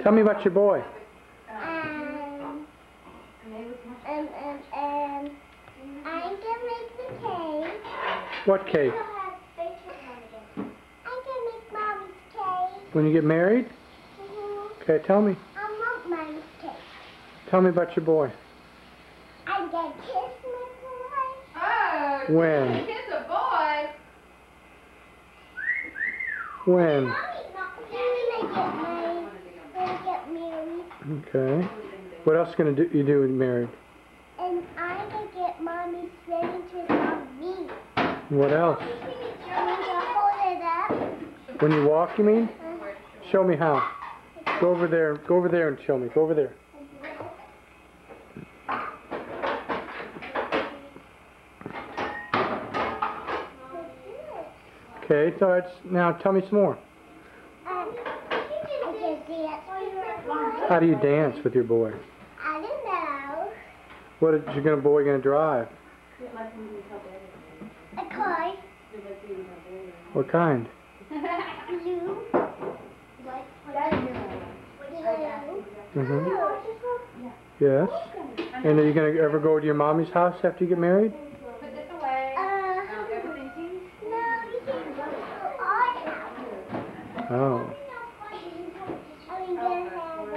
Tell me about your boy. I'm gonna make the cake. What cake? I'm gonna make Mommy's cake. When you get married? Okay, tell me. I want Mommy's cake. Tell me about your boy. I'm gonna kiss my boy. Oh, When? kiss a boy. When? When I get married. Okay. What else you do when you're married? And I'm gonna get Mommy's signature on me. What else? I'm gonna hold it up. When you walk, you mean? Show me how. Go over there. Go over there and show me. Go over there. Okay, so it's now tell me some more. How do you dance with your boy? I don't know. What is your boy gonna drive? A car. What kind? Blue. Mhm. Yes. And are you gonna ever go to your mommy's house after you get married? Put this away. Everything's easy. No, we can go to our house. Oh. I'm gonna have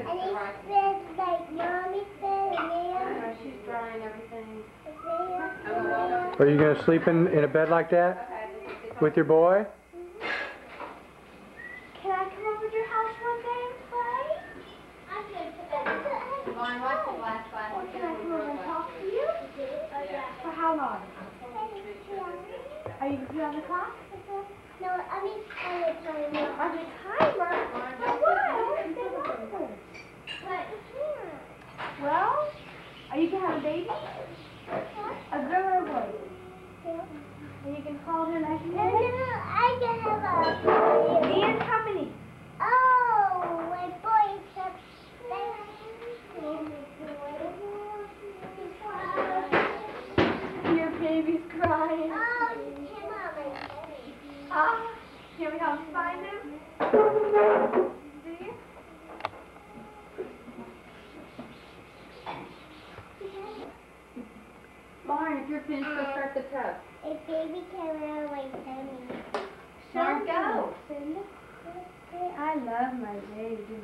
any beds like Mommy's bed and there. She's drying everything. Are you gonna sleep in a bed like that with your boy? Can I come over to your house one day and play? I can. Lauren, watch the glass glass. Or can I come over and talk to you? For how long? Are you on the clock? No, I mean, on the timer. On the timer? For what? But Well, are you going to have a baby? A girl or a boy? And you can call her nice and I can have a baby. And how many? Oh, my boy kept Your baby's crying. Oh, he came out like baby. Ah, can we help you find him? Do you? Lauren, if you're finished, go start the tub. A baby came out like Sammy. Lauren, go. I love my baby.